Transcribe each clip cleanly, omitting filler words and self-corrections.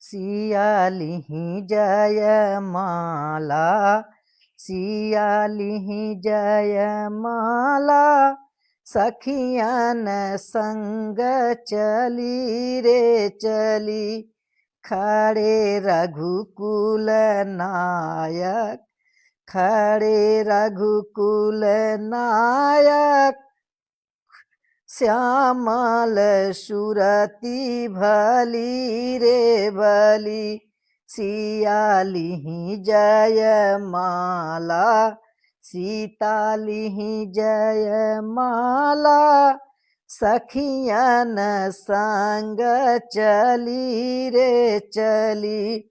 सिया लिहि जय माला, सिया लिहि जय माला, सखियन संग चली रे चली। खड़े रघुकुल नायक, खड़े रघुकुल नायक, श्यामल सुरति भली रे भली। सिया लिहि जय माला, सीता लिहि जय माला, सखियन संग चली रे चली।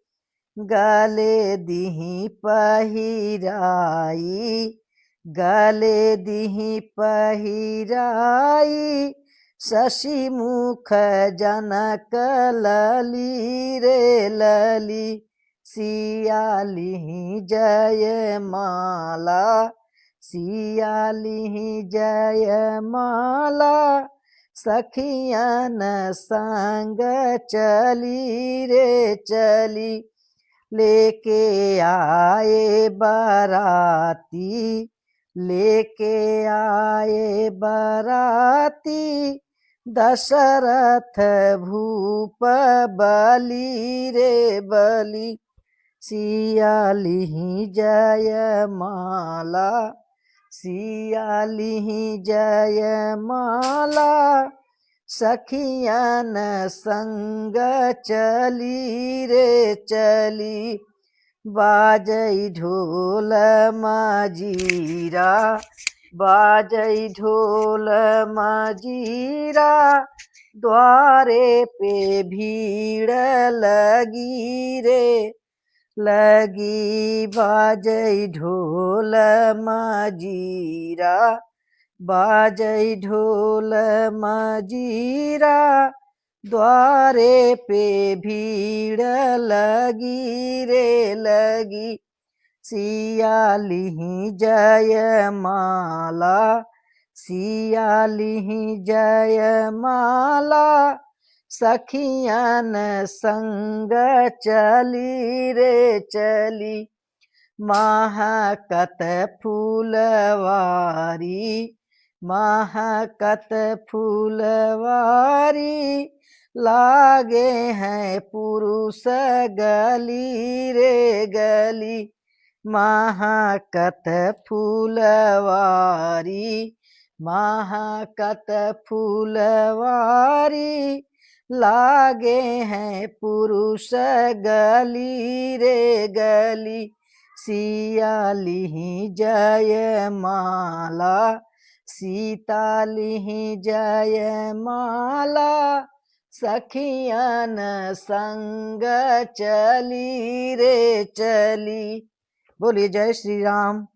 गले दिहि पहिराई, गले दिहि पहिराई, शशि मुख जनक लली रे लली। सिया लिहि जय माला, सिया लिहि जय माला, सखियन संग चली रे चली। लेके आए बाराती, लेके आए बाराती, दशरथ भूप बली रे बली। सिया लिहि जय माला, सिया लिहि जय माला, सखियन संग चली रे चली। बाजै ढोल मजीरा, बाजै ढोल मजीरा, द्वारे पे भीड़ लगी रे लगी। बाजै ढोल मजीरा, बाजै ढोल मजीरा, द्वारे पे भीड़ लगी रे लगी। सिया लिहि जय माला, सिया लिहि जय माला, सखियन संग चली रे चली। महकत फूलवारी, महकत फूलवारी, लागे हैं पुरुष गली रे गली। महकत फूलवारी, महकत फूलवारी, लागे हैं पुरुष गली रे गली। सिया लिहि जय माला, सीता लिहि जय माला, सखियन संग चली रे चली। बोलिए जय श्री राम।